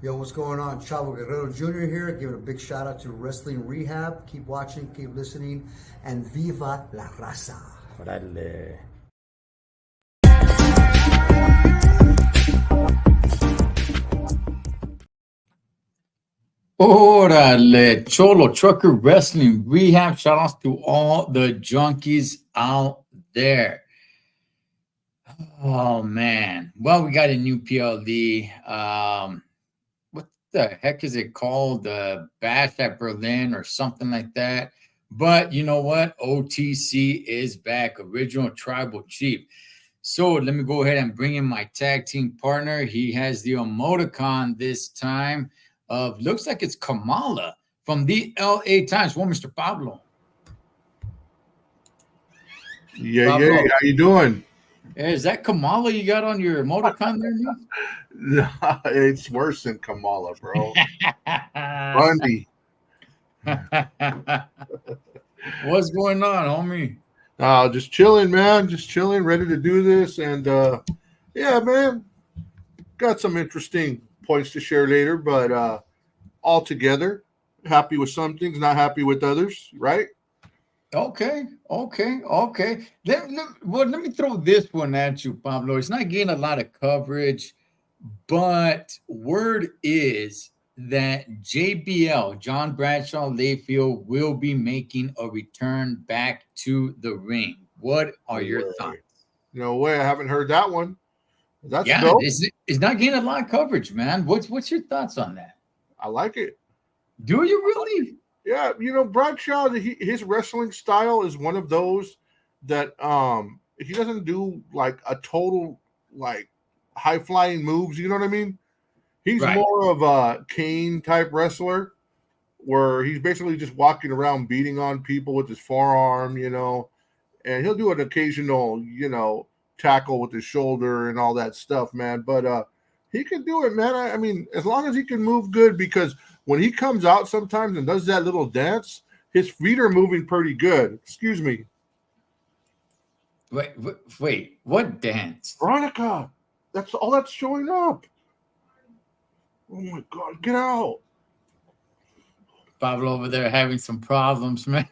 Yo, what's going on? Chavo Guerrero Jr. here, giving a big shout out to Wrestling Rehab. Keep watching, keep listening, and viva la raza. Órale. Órale, Cholo Trucker Wrestling Rehab. Shout outs to all the junkies out there. Oh man. Well, we got a new PLD. What the heck is it called? Bash at Berlin or something like that. But you know what? OTC is back, original tribal chief. So let me go ahead and bring in my tag team partner. He has the emoticon this time of looks like it's Kamala from the LA Times. Well, Mr. Pablo. Yeah, Pablo, how you doing? is that Kamala you got on your emoticon Nah, it's worse than Kamala, bro. there, Bundy. man? What's going on, homie? Just chilling, man. Just chilling, ready to do this. And yeah, man, got some interesting points to share later, but all together, happy with some things, not happy with others, right? Okay. Let me throw this one at you, Pablo. It's not getting a lot of coverage, but word is that JBL, John Bradshaw Layfield, will be making a return back to the ring. What No are your thoughts? way. No way. I haven't heard that one. That's Yeah, dope. it's not getting a lot of coverage, man. What's your thoughts on that? I like it. Do you really? Yeah, Bradshaw, his wrestling style is one of those that he doesn't do like a total like high flying moves. You know what I mean? He's Right. more of a Kane type wrestler where he's basically just walking around beating on people with his forearm, and he'll do an occasional, tackle with his shoulder and all that stuff, man. But he can do it, man. I mean, as long as he can move good, because when he comes out sometimes and does that little dance, his feet are moving pretty good. Excuse me. Wait. What dance? Veronica, that's all that's showing up. Oh my God, get out. Pablo over there having some problems, man.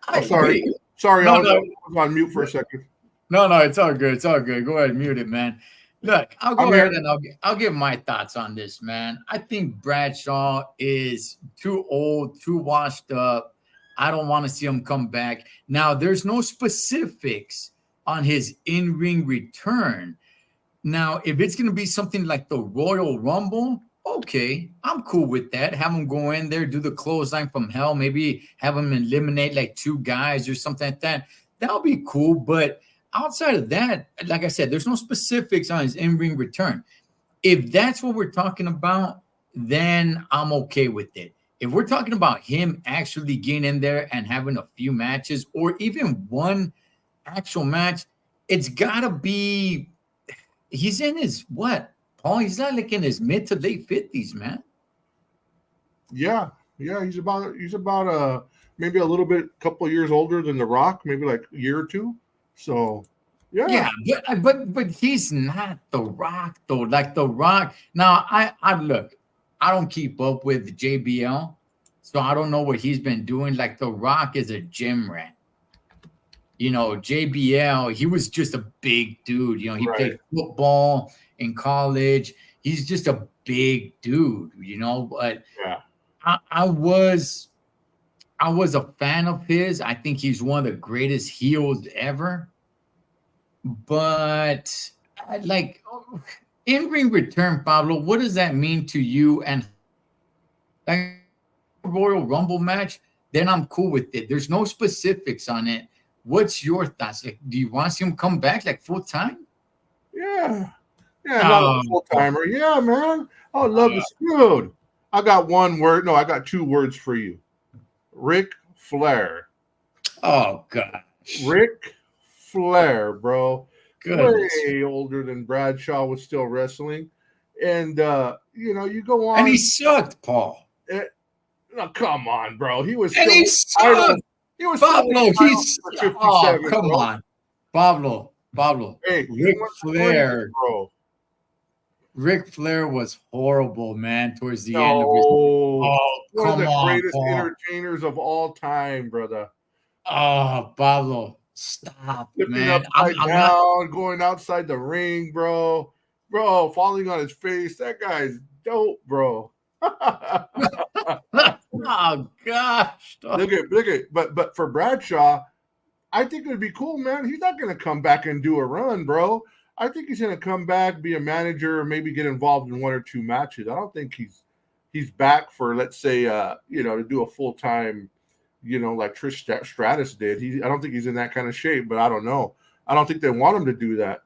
Oh, sorry. Wait. Sorry, No, I no, was on mute for a second. no. It's all good. It's all good. Go ahead, and mute it, man. Look, I'll I'm go here. ahead and I'll give my thoughts on this, man. I think Bradshaw is too old, too washed up. I don't want to see him come back. Now, there's no specifics on his in-ring return. Now, if it's going to be something like the Royal Rumble, okay, I'm cool with that. Have him go in there, do the clothesline from hell, maybe have him eliminate like two guys or something like that. That'll be cool. But outside of that, like I said, there's no specifics on his in-ring return. If that's what we're talking about, then I'm okay with it. If we're talking about him actually getting in there and having a few matches or even one actual match, it's got to be he's in his what, Paul? He's not like in his mid to late 50s, man. Yeah, he's about maybe a little bit, couple of years older than The Rock, maybe like a year or two. So yeah, Yeah, but he's not the Rock though. Like the Rock. Now I look, I don't keep up with JBL, so I don't know what he's been doing. Like the Rock is a gym rat. JBL, he was just a big dude. He right. played football in college. He's just a big dude, but Yeah, I was a fan of his. I think he's one of the greatest heels ever. But like in ring return, Pablo, what does that mean to you? And like Royal Rumble match, then I'm cool with it. There's no specifics on it. What's your thoughts? Like, do you want to see him come back like full time? yeah, yeah. Not a Oh, full timer. Yeah, man. I would love to uh, see. Dude, I got one word. No, I got two words for you. Ric Flair. oh gosh, Ric Flair, bro. goodness. Way older than Bradshaw was still wrestling. And you go And he on. sucked, Paul. eh, No, come on, bro. He was And still he in the title. sucked. He was still in Pablo, the title he's for oh 57, come bro. on. Pablo. Hey, he Ric went crazy, Flair. bro. Ric Flair was horrible, man, towards the end of his. No, Oh, one of come the on, greatest Paul. entertainers of all time, brother. Oh, Pablo, stop, Flipping man. I'm, upside I'm not. down, going outside the ring, bro. Bro, falling on his face. That guy's dope, bro. Oh gosh. But for Bradshaw, I think it would be cool, man. He's not going to come back and do a run, bro. I think he's going to come back, be a manager, or maybe get involved in one or two matches. I don't think he's back for, let's say, to do a full time, like Trish Stratus did. I don't think he's in that kind of shape, but I don't know. I don't think they want him to do that.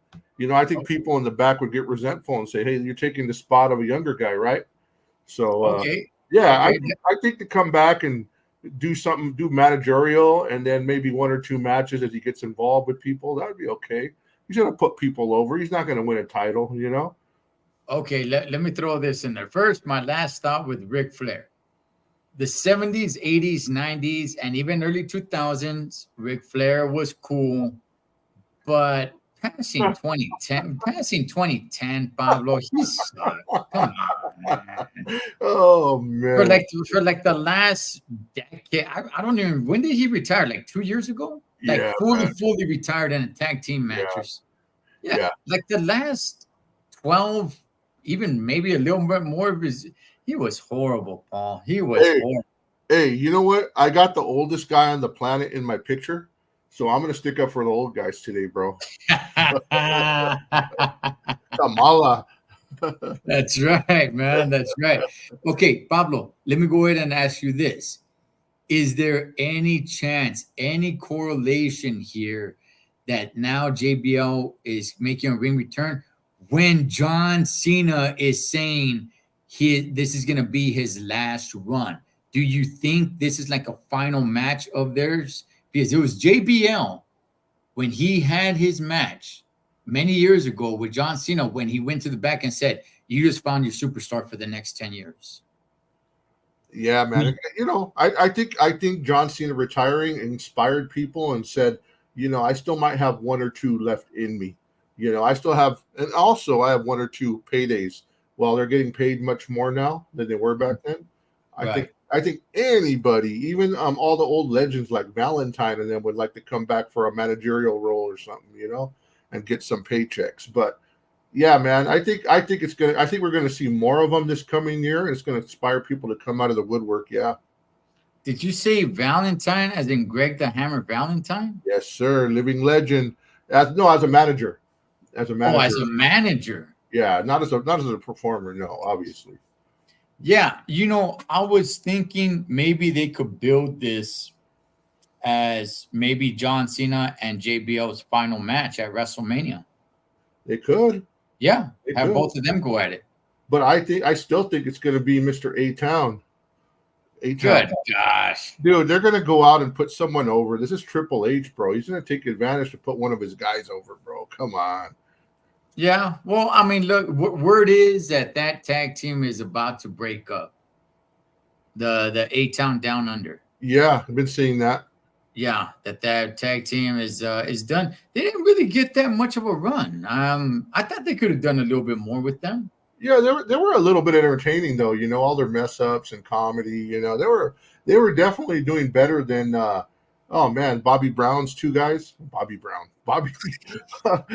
I think people in the back would get resentful and say, "Hey, you're taking the spot of a younger guy, right?" So, Okay. yeah, Okay. I think to come back and do something, do managerial, and then maybe one or two matches as he gets involved with people, that would be okay. He's going to put people over. He's not going to win a title, Okay. Let me throw this in there. First, my last thought with Ric Flair. The 70s, 80s, 90s, and even early 2000s, Ric Flair was cool. But passing 2010, Pablo, he sucked. Come on, man. Oh man! For the last decade, I don't even. When did he retire? Like 2 years ago? Like Yeah, fully retired in a tag team matches. Yeah, like the last 12, even maybe a little bit more of his. He was horrible, Paul. He was horrible. Hey, you know what? I got the oldest guy on the planet in my picture, so I'm gonna stick up for the old guys today, bro. Kamala. That's right, man. That's right. Okay, Pablo, let me go ahead and ask you this. Is there any chance, any correlation here that now JBL is making a ring return when John Cena is saying this is going to be his last run? Do you think this is like a final match of theirs? Because it was JBL when he had his match many years ago with John Cena when he went to the back and said, "You just found your superstar for the next 10 years." Yeah, man. I think John Cena retiring inspired people and said, I still might have one or two left in me. I still have, and also I have one or two paydays. Well, they're getting paid much more now than they were back then. I think anybody, even all the old legends like Valentine and them would like to come back for a managerial role or something, and get some paychecks. But yeah, man, I think we're gonna see more of them this coming year, and it's gonna inspire people to come out of the woodwork. Yeah. Did you say Valentine as in Greg the Hammer Valentine? Yes, sir. Living legend. As a manager. As a manager. Oh, as a manager. Yeah, not as a performer, no, obviously. Yeah, I was thinking maybe they could build this as maybe John Cena and JBL's final match at WrestleMania. They could. Yeah, have both of them go at it. But I still think it's going to be Mr. A-Town. Good gosh. Dude, they're going to go out and put someone over. This is Triple H, bro. He's going to take advantage to put one of his guys over, bro. Come on. Yeah, well, I mean, look, word is that tag team is about to break up. The A-Town Down Under. Yeah, I've been seeing that. Yeah, that tag team is done. They didn't really get that much of a run. I thought they could have done a little bit more with them. Yeah, they were a little bit entertaining though. All their mess ups and comedy. They were definitely doing better than. Oh man, Bobby Brown's two guys. Bobby,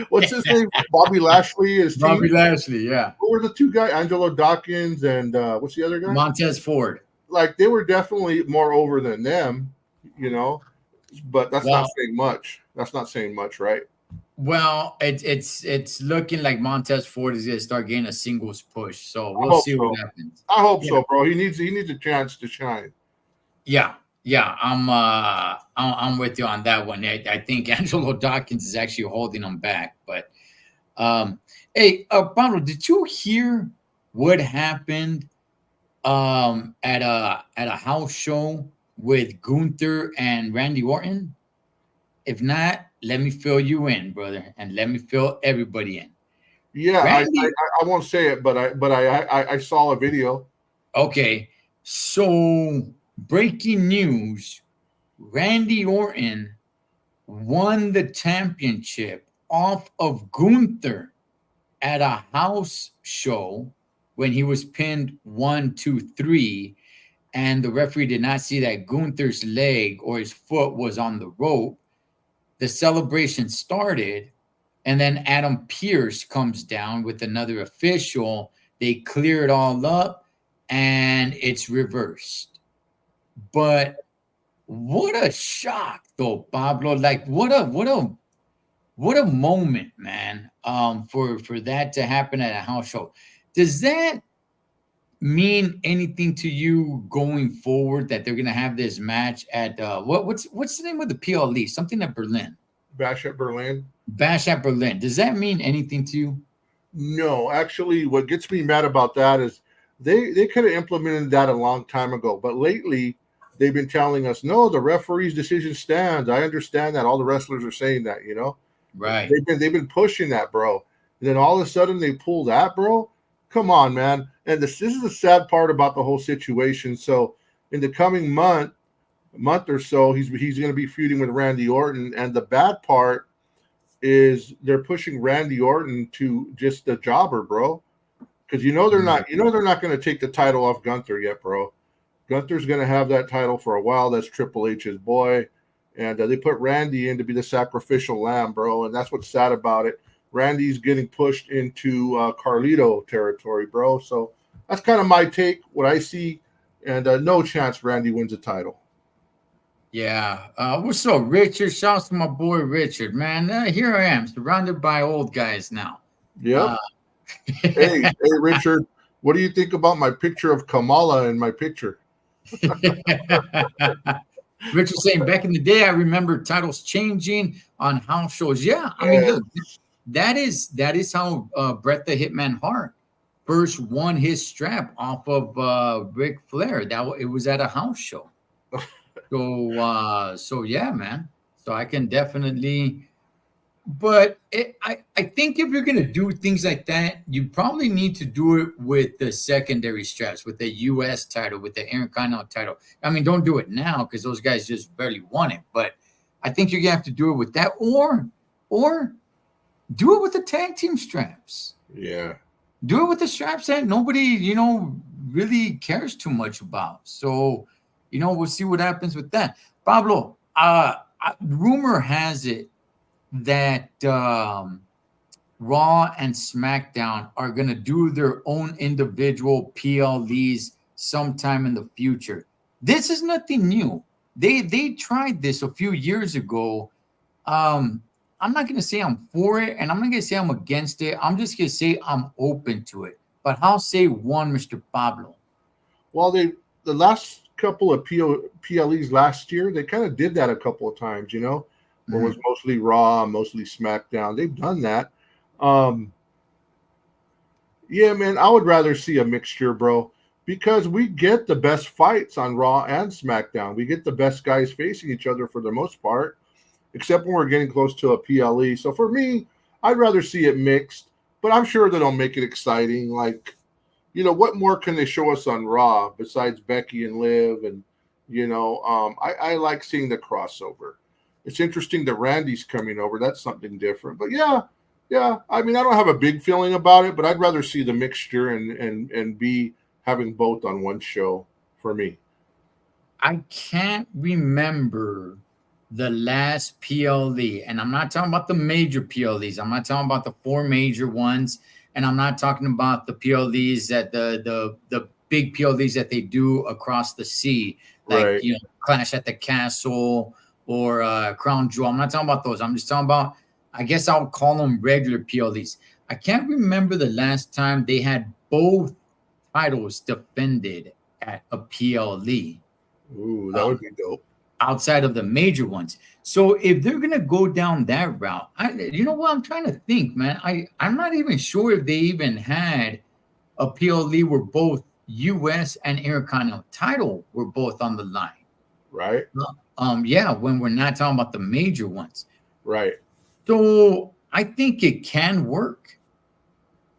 what's his name? Bobby Lashley is Bobby Lashley. Yeah. What were the two guys? Angelo Dawkins and what's the other guy? Montez Ford. Like they were definitely more over than them. But that's not saying much. That's not saying much, right? Well, it's looking like Montez Ford is going to start getting a singles push. So we'll see what happens. I hope so, bro. He needs a chance to shine. Yeah, I'm with you on that one. I think Angelo Dawkins is actually holding him back. But hey, Pablo, did you hear what happened at a house show with Gunther and Randy Orton? If not, let me fill you in, brother, and let me fill everybody in. Yeah, I won't say it, but I saw a video. Okay, so breaking news: Randy Orton won the championship off of Gunther at a house show when he was pinned 1, 2, 3, and the referee did not see that Gunther's leg or his foot was on the rope. The celebration started, and then Adam Pearce comes down with another official. They clear it all up, and it's reversed. But what a shock, though, Pablo! Like what a moment, man. For that to happen at a house show. Does that mean anything to you going forward that they're gonna have this match at what's the name of the PLE? Something at Berlin. Bash at Berlin. Bash at Berlin. Does that mean anything to you? No, actually, what gets me mad about that is they could have implemented that a long time ago. But lately, they've been telling us, no, the referee's decision stands. I understand that. All the wrestlers are saying that, you know. Right. They've been pushing that, bro. And then all of a sudden they pull that, bro. Come on, man. And this is the sad part about the whole situation. So in the coming month or so, he's going to be feuding with Randy Orton. And the bad part is they're pushing Randy Orton to just a jobber, bro. Because they're not going to take the title off Gunther yet, bro. Gunther's going to have that title for a while. That's Triple H's boy. And they put Randy in to be the sacrificial lamb, bro. And that's what's sad about it. Randy's getting pushed into Carlito territory, bro. So that's kind of my take, what I see. And no chance Randy wins a title. Yeah. What's up, Richard? Shouts to my boy Richard, man. Here I am, surrounded by old guys now. Yep. Hey, Richard, what do you think about my picture of Kamala in my picture? Richard saying, back in the day, I remember titles changing on house shows. Yeah, I mean, look, that is how Bret the Hitman Hart first won his strap off of Ric Flair. It was at a house show. So yeah, man. So I can definitely. But I think if you're gonna do things like that, you probably need to do it with the secondary straps, with the U.S. title, with the Intercontinental title. I mean, don't do it now because those guys just barely won it. But I think you're gonna have to do it with that, or do it with the tag team straps. Yeah, do it with the straps that nobody really cares too much about. So we'll see what happens with that. Pablo, rumor has it that Raw and SmackDown are going to do their own individual PLEs sometime in the future. This is nothing new. They tried this a few years ago. I'm not going to say I'm for it, and I'm not going to say I'm against it. I'm just going to say I'm open to it. But how say one, Mr. Pablo? Well, the last couple of PLEs last year, they kind of did that a couple of times, where it was mostly Raw, mostly SmackDown. They've done that. Yeah, man, I would rather see a mixture, bro, because we get the best fights on Raw and SmackDown. We get the best guys facing each other for the most part, except when we're getting close to a PLE. So for me, I'd rather see it mixed, but I'm sure that'll make it exciting. Like, what more can they show us on Raw besides Becky and Liv? And, I like seeing the crossover. It's interesting that Randy's coming over. That's something different. But yeah. I mean, I don't have a big feeling about it, but I'd rather see the mixture and be having both on one show for me. I can't remember the last PLE, and I'm not talking about the major PLEs. I'm not talking about the 4 major ones, and I'm not talking about the PLEs that the big PLEs that they do across the sea, like Right. Clash at the Castle or Crown Jewel. I'm not talking about those. I'm just talking about, I guess I would call them regular PLEs. I can't remember the last time they had both titles defended at a PLE. Ooh, that would be dope. Outside of the major ones. So if they're going to go down that route, you know what? I'm trying to think, man. I'm not even sure if they even had a PLE where both U.S. and Intercontinental title were both on the line. Right. Yeah, when we're not talking about the major ones. Right. So I think it can work.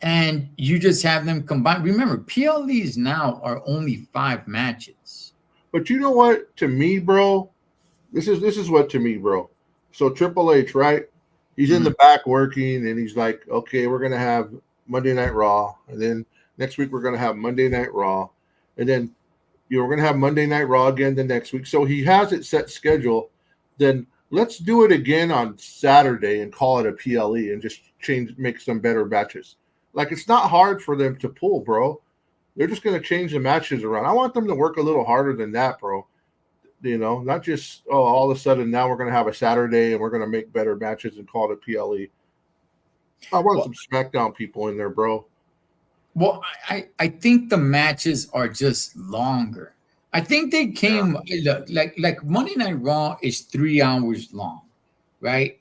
And you just have them combined. Remember, PLEs now are only 5 matches. But you know what? To me, bro, this is what to me, bro. So Triple H, right? He's in the back working, and he's like, okay, we're gonna have Monday Night Raw, and then next week we're going to have Monday Night Raw, and then we're going to have Monday Night Raw again the next week. So he has it set schedule. Then let's do it again on Saturday and call it a PLE and just make some better matches. Like, it's not hard for them to pull, bro. They're just going to change the matches around. I want them to work a little harder than that, bro. Not just, all of a sudden now we're going to have a Saturday and we're going to make better matches and call it a PLE. I want some SmackDown people in there, bro. Well, I think the matches are just longer. I think they came like Monday Night Raw is 3 hours long, right?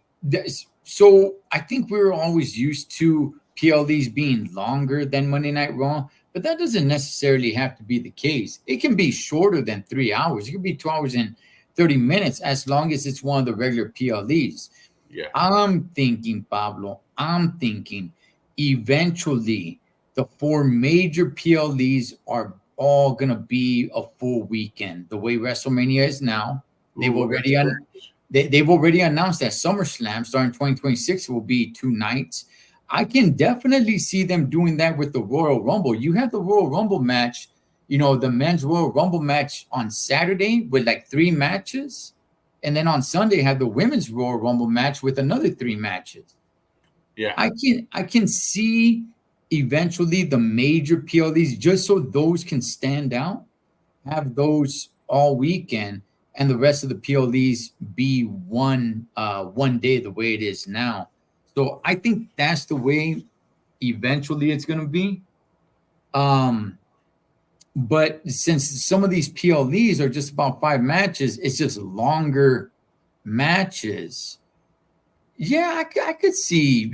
So I think we were always used to PLEs being longer than Monday Night Raw, but that doesn't necessarily have to be the case. It can be shorter than 3 hours. It could be 2 hours and 30 minutes as long as it's one of the regular PLEs. Yeah. I'm thinking, Pablo, eventually the 4 major PLEs are all going to be a full weekend. The way WrestleMania is now, they've already announced that SummerSlam starting 2026 will be 2 nights. I can definitely see them doing that with the Royal Rumble. You have the Royal Rumble match, the men's Royal Rumble match on Saturday with like 3 matches. And then on Sunday, have the women's Royal Rumble match with another 3 matches. Yeah. I can see eventually the major PLEs, just so those can stand out, have those all weekend, and the rest of the PLEs be one day the way it is now. So I think that's the way eventually it's going to be. But since some of these PLEs are just about 5 matches, it's just longer matches. Yeah, I could see,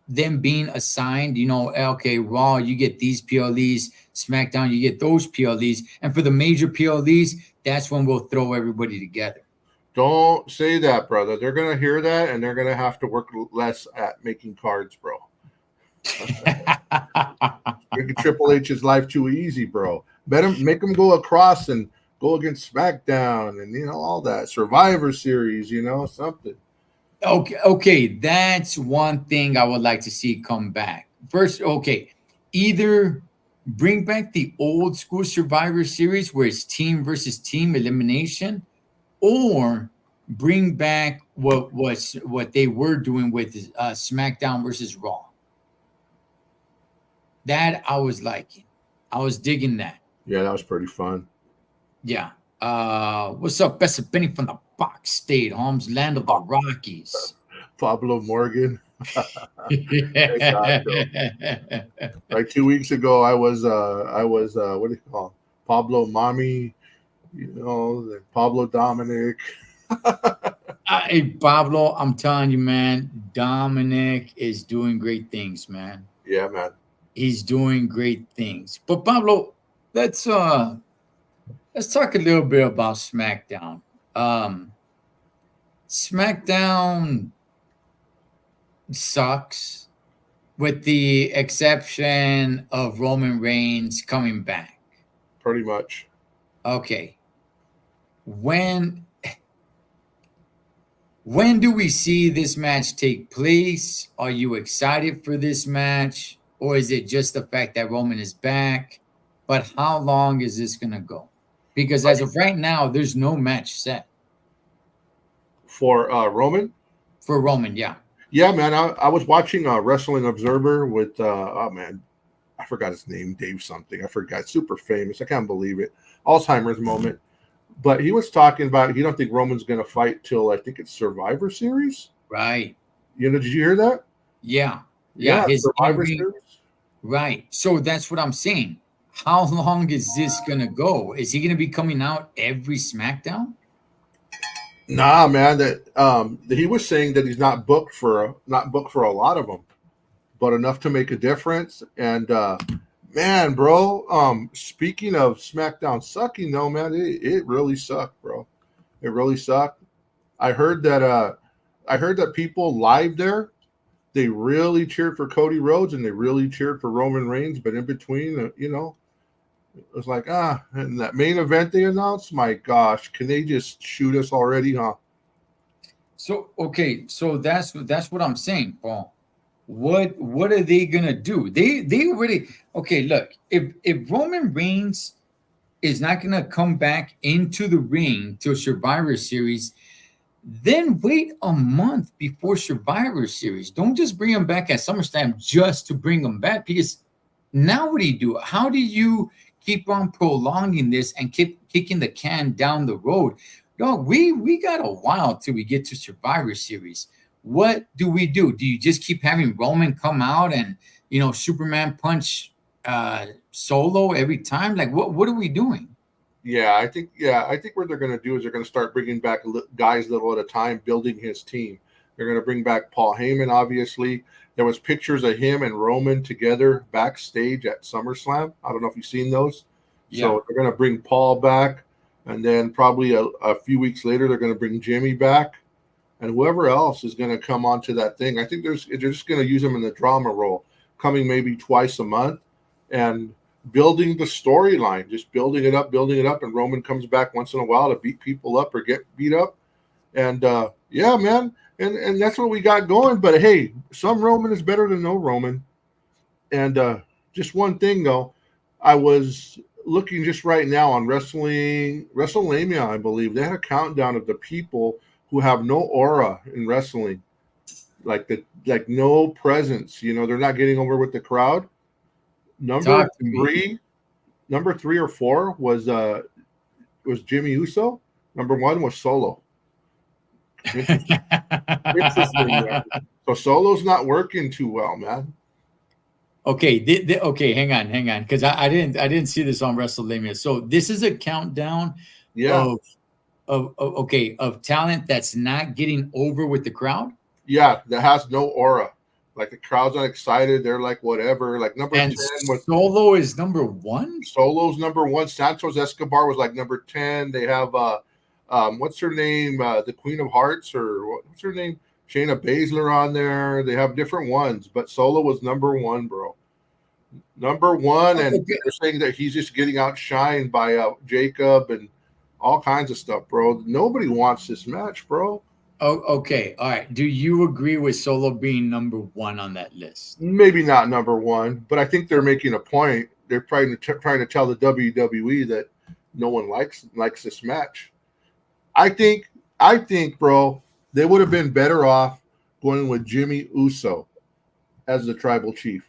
them being assigned, okay, Raw, you get these PLEs, SmackDown, you get those PLEs. And for the major PLEs, that's when we'll throw everybody together. Don't say that, brother. They're going to hear that, and they're going to have to work less at making cards, bro. Making Triple H's life too easy, bro. Make him go across and go against SmackDown and, all that. Survivor Series, something. Okay, that's one thing I would like to see come back. First, either bring back the old school Survivor Series where it's team versus team elimination, or bring back what they were doing with SmackDown versus Raw. That I was liking. I was digging that. Yeah, that was pretty fun. Yeah. What's up, Bessa Benny from the Box State, Holmes, land of the Rockies. Pablo Morgan. Like 2 weeks ago, I was what do you call Pablo Mommy, Pablo Dominic. Hey, Pablo, I'm telling you, man, Dominic is doing great things, man. Yeah, man. He's doing great things. But Pablo, let's talk a little bit about SmackDown. SmackDown sucks, with the exception of Roman Reigns coming back. Pretty much. Okay. When do we see this match take place? Are you excited for this match? Or is it just the fact that Roman is back? But how long is this going to go? Because as of right now, there's no match set. For Roman? For Roman, yeah. Yeah, man. I was watching Wrestling Observer with, I forgot his name, Dave something. I forgot. Super famous. I can't believe it. Alzheimer's moment. But he was talking about he don't think Roman's going to fight till I think it's Survivor Series. Right. Did you hear that? Yeah. His Survivor Series. Right. So that's what I'm saying. How long is this going to go? Is he going to be coming out every SmackDown? Nah, man. That he was saying that he's not booked for a lot of them, but enough to make a difference. And man, bro. Speaking of SmackDown sucking, though, man, it really sucked, bro. It really sucked. I heard that people live there, they really cheered for Cody Rhodes and they really cheered for Roman Reigns, but in between, it was like, and that main event they announced, my gosh, can they just shoot us already, huh? So, okay, so that's what I'm saying, Paul. what are they gonna do? They already okay. Look, if Roman Reigns is not gonna come back into the ring till Survivor Series, then wait a month before Survivor Series. Don't just bring him back at SummerSlam just to bring him back, because now what do you do? How do you keep on prolonging this and keep kicking the can down the road? Dog, we got a while till we get to Survivor Series. What do we do? Do you just keep having Roman come out and Superman punch Solo every time? Like what are we doing? Yeah, I think what they're going to do is they're going to start bringing back guys little at a time, building his team. They're going to bring back Paul Heyman. Obviously, there was pictures of him and Roman together backstage at SummerSlam. I don't know if you've seen those. Yeah. So they're going to bring Paul back, and then probably a few weeks later they're going to bring Jimmy back, and whoever else is going to come onto that thing. I think they're just going to use him in the drama role, coming maybe twice a month, and building the storyline, just building it up, and Roman comes back once in a while to beat people up or get beat up. And yeah, man, and that's what we got going. But hey, some Roman is better than no Roman. And just one thing though, I was looking just right now on WrestleMania, I believe they had a countdown of the people who have no aura in wrestling, like no presence. They're not getting over with the crowd. Number three or four was Jimmy Uso. Number one was Solo. Interesting, man. So Solo's not working too well, man. Okay, okay, hang on, because I didn't see this on WrestleMania. So this is a countdown of talent that's not getting over with the crowd. Yeah, that has no aura. Like the crowd's not excited. They're like whatever. Like number 10 was Solo is number one. Solo's number one. Santos Escobar was like number 10. They have what's her name? The Queen of Hearts, or what's her name? Shayna Baszler on there. They have different ones, but Solo was number one, bro. Number one, and they're saying that he's just getting outshined by Jacob and all kinds of stuff, bro. Nobody wants this match, bro. Oh, okay. All right. Do you agree with Solo being number one on that list? Maybe not number one, but I think they're making a point. They're trying to tell the WWE that no one likes this match. I think, bro, they would have been better off going with Jimmy Uso as the tribal chief.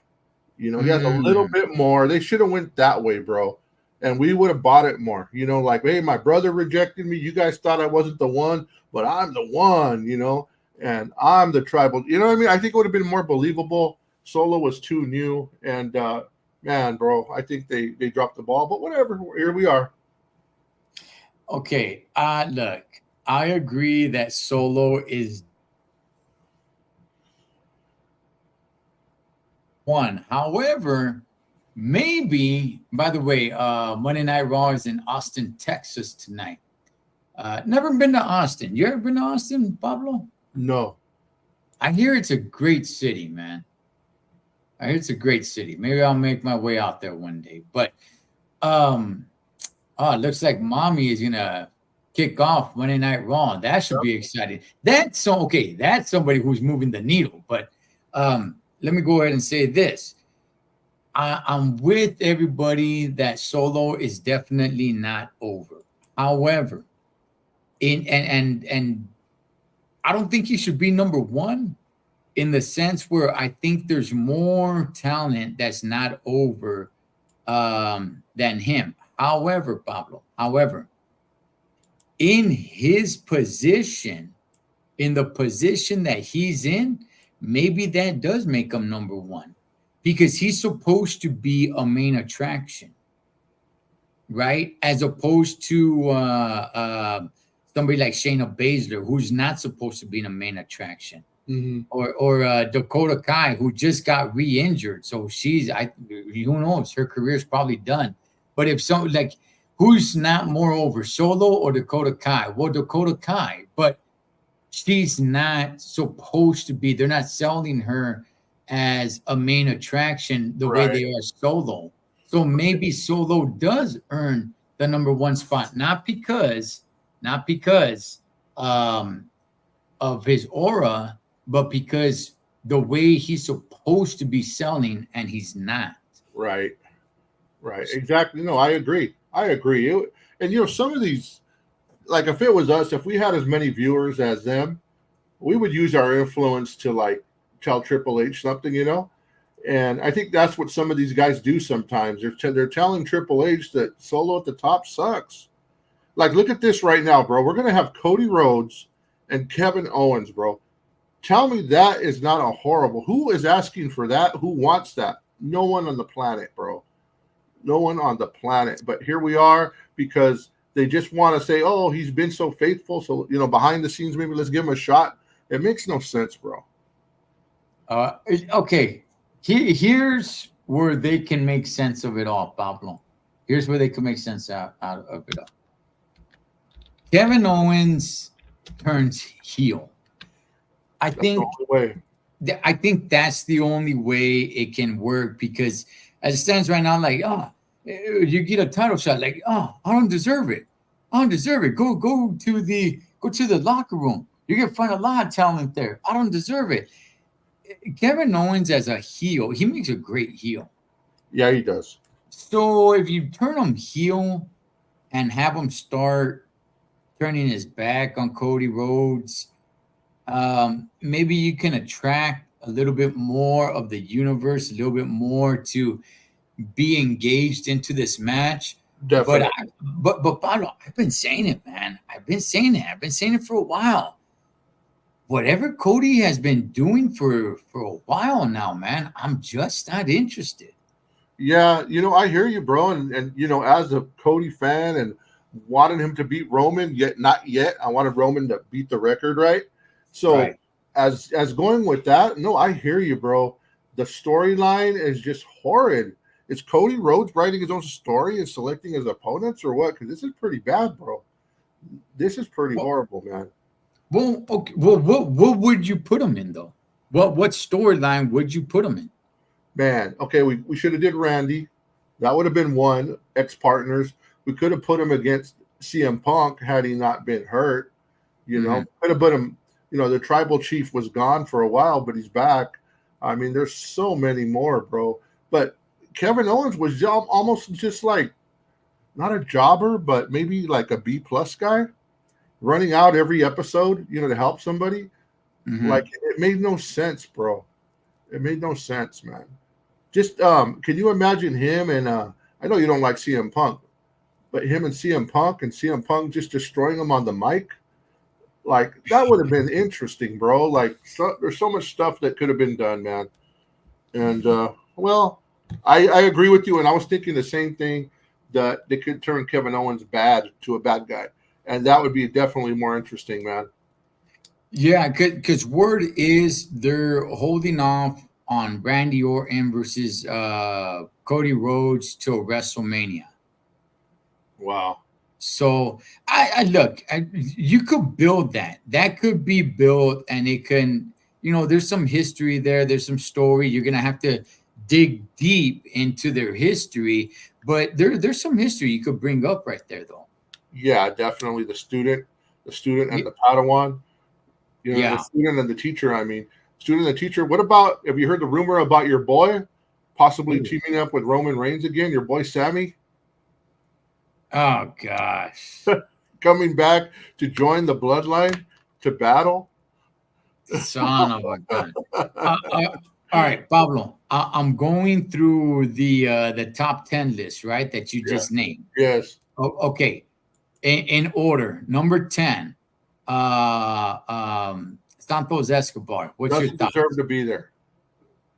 He has a little bit more. They should have went that way, bro. And we would have bought it more. Like, hey, my brother rejected me. You guys thought I wasn't the one, but I'm the one, and I'm the tribal. You know what I mean? I think it would have been more believable. Solo was too new. And, man, bro, I think they dropped the ball. But whatever. Here we are. Okay. Look, I agree that Solo is one. However, maybe, by the way, Monday Night Raw is in Austin, Texas tonight. Never been to Austin. You ever been to Austin, Pablo? No. I hear it's a great city, man. I hear it's a great city. Maybe I'll make my way out there one day. But it looks like Mommy is gonna kick off Monday Night Raw. That should be exciting. That's somebody who's moving the needle. But let me go ahead and say this. I'm with everybody that Solo is definitely not over. However, and I don't think he should be number one, in the sense where I think there's more talent that's not over than him. However, Pablo, in his position, in the position that he's in, maybe that does make him number one, because he's supposed to be a main attraction, right? As opposed to somebody like Shayna Baszler, who's not supposed to be in a main attraction, or Dakota Kai, who just got re-injured. So who knows? Her career's probably done. But if who's not more over, Solo or Dakota Kai? Well, Dakota Kai, but she's not supposed to be. They're not selling her as a main attraction the way they are Solo. So maybe Solo does earn the number one spot, not because of his aura, but because the way he's supposed to be selling, and he's not. Right. Right. Exactly. No, I agree. I agree. And some of these, like if it was us, if we had as many viewers as them, we would use our influence to like tell Triple H something. And I think that's what some of these guys do sometimes. They're telling Triple H that Solo at the top sucks. Like, look at this right now, bro. We're gonna have Cody Rhodes and Kevin Owens, bro. Tell me that is not a horrible. Who is asking for that? Who wants that? No one on the planet, bro. No one on the planet. But here we are because they just want to say, oh, he's been so faithful. So, behind the scenes, maybe let's give him a shot. It makes no sense, bro. Okay. Here's where they can make sense of it all, Pablo. Here's where they can make sense out of it all. Kevin Owens turns heel. I think that's the only way it can work, because as it stands right now, like, you get a title shot, like, I don't deserve it. I don't deserve it. Go to the locker room. You're gonna find a lot of talent there. I don't deserve it. Kevin Owens as a heel, he makes a great heel. Yeah, he does. So if you turn him heel and have him start turning his back on Cody Rhodes, maybe you can attract a little bit more of the universe, a little bit more to be engaged into this match. Definitely. But Pablo, I've been saying it, man. I've been saying it for a while. Whatever Cody has been doing for a while now, man, I'm just not interested. Yeah, I hear you, bro. And as a Cody fan and wanting him to beat Roman, yet not yet. I wanted Roman to beat the record, right? So Right. as going with that, no, I hear you, bro. The storyline is just horrid. Is Cody Rhodes writing his own story and selecting his opponents, or what? Because this is pretty bad, bro. This is pretty horrible, man. Well, okay. Well, what would you put him in though? What storyline would you put him in? Man, okay, we should have did Randy. That would have been one. Ex-partners. We could have put him against CM Punk had he not been hurt. Could have put him. The tribal chief was gone for a while, but he's back. I mean, there's so many more, bro. But Kevin Owens was almost just like not a jobber, but maybe like a B+ guy, running out every episode, to help somebody. Mm-hmm. Like, it made no sense, bro. It made no sense, man. Just can you imagine him and I know you don't like CM Punk, but him and CM Punk just destroying him on the mic? Like, that would have been interesting, bro. Like, there's so much stuff that could have been done, man. And well, I agree with you, and I was thinking the same thing, that they could turn Kevin Owens bad to a bad guy, and that would be definitely more interesting, man. Yeah, because word is they're holding off on Randy Orton versus Cody Rhodes till WrestleMania. Wow. So I look, you could build that. That could be built, and it can, there's some history there. There's some story. You're gonna have to dig deep into their history, but there's some history you could bring up right there, though. Yeah, definitely the student and the Padawan. Yeah. The student and the teacher. I mean, student and the teacher. What about? Have you heard the rumor about your boy possibly teaming up with Roman Reigns again? Your boy Sammy. Oh gosh. Coming back to join the bloodline to battle. Son of a gun. All right, Pablo. I'm going through the top 10 list, right? That you just named. Yes. Okay. In order. Number 10. Santos Escobar. What's your thought? Doesn't deserve to be there.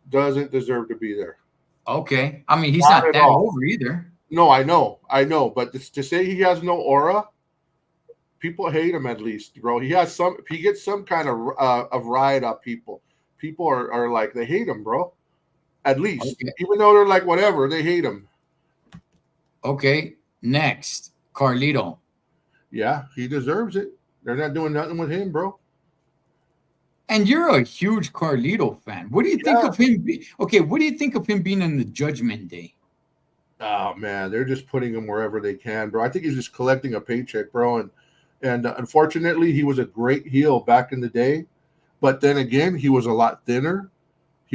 Doesn't deserve to be there. Okay. I mean, he's not that over either. No, I know. But to say he has no aura, people hate him at least, bro. He gets some kind of riot up people. People are like, they hate him, bro. At least. Okay. Even though they're like, whatever, they hate him. Okay. Next, Carlito. Yeah, he deserves it. They're not doing nothing with him, bro. And you're a huge Carlito fan. What do you think of him? What do you think of him being in the Judgment Day? Oh man, they're just putting him wherever they can, bro. I think he's just collecting a paycheck, bro. And unfortunately, he was a great heel back in the day, but then again, he was a lot thinner.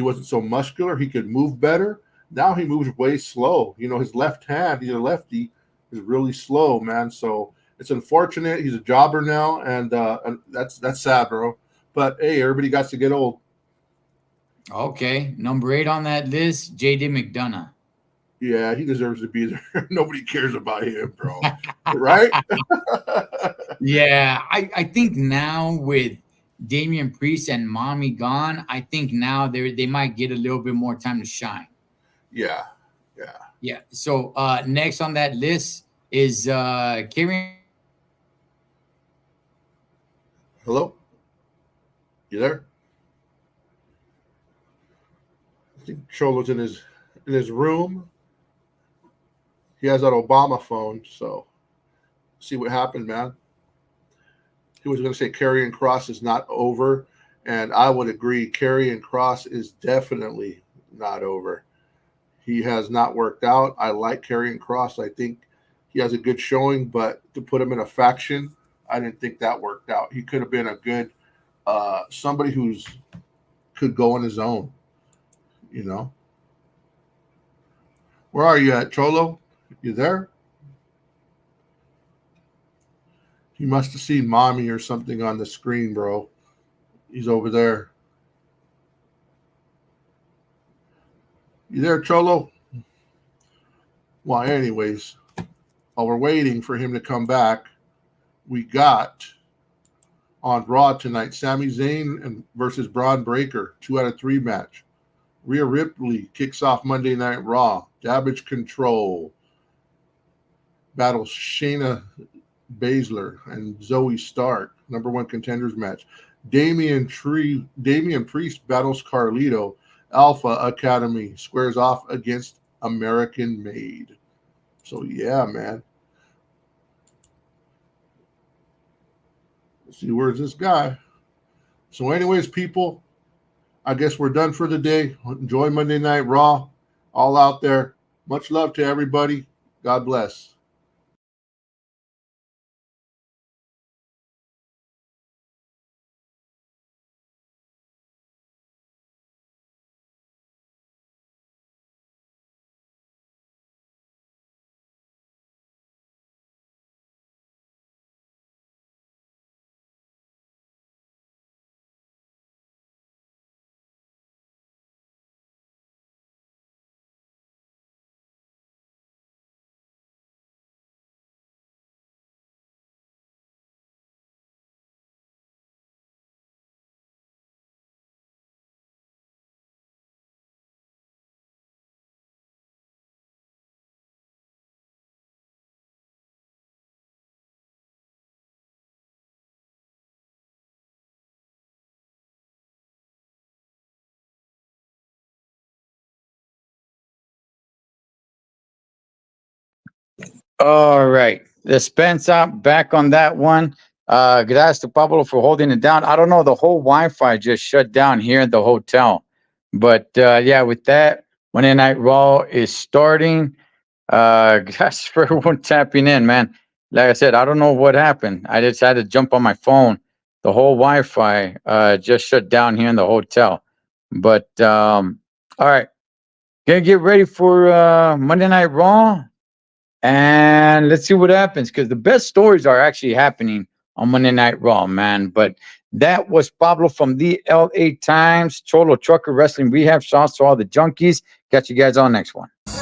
He wasn't so muscular. He could move better. Now he moves way slow. You know, his left hand, he's a lefty, is really slow, man. So it's unfortunate. He's a jobber now, and that's sad, bro. But hey, everybody got to get old. Okay, number 8 on that list, JD McDonough. Yeah, he deserves to be there. Nobody cares about him, bro. Right? Yeah, I think now with Damian Priest and Mommy gone, I think now they might get a little bit more time to shine. Yeah. Yeah. So next on that list is Kieran. Hello? You there? I think Cholo's in his room. He has that Obama phone, so see what happened, man. He was going to say Karrion Kross is not over, and I would agree. Karrion Kross is definitely not over. He has not worked out. I like Karrion Kross. I think he has a good showing, but to put him in a faction, I didn't think that worked out. He could have been a good somebody who's could go on his own, you know. Where are you at, Cholo? You there? He must have seen mommy or something on the screen, bro. He's over there. You there, Cholo? Well, anyways, while we're waiting for him to come back, we got on Raw tonight Sami Zayn versus Braun Breaker, 2 out of 3 match. Rhea Ripley kicks off Monday Night Raw. Damage Control battles Shayna Baszler and Zoe Stark, number 1 contenders match. Damian Priest battles Carlito. Alpha Academy squares off against American Made. So yeah, man. Let's see, where's this guy? So anyways, people, I guess we're done for the day. Enjoy Monday Night Raw. All out there. Much love to everybody. God bless. All right. The Spencer back on that one. Gracias to Pablo for holding it down. I don't know. The whole Wi-Fi just shut down here at the hotel. But yeah, with that, Monday Night Raw is starting. Gracias for everyone tapping in, man. Like I said, I don't know what happened. I just had to jump on my phone. The whole Wi-Fi just shut down here in the hotel. But all right. Gonna get ready for Monday Night Raw. And let's see what happens because the best stories are actually happening on Monday Night Raw, man. But that was Pablo from the LA Times, Cholo Trucker Wrestling Rehab. Shouts to all the junkies. Catch you guys on next one. And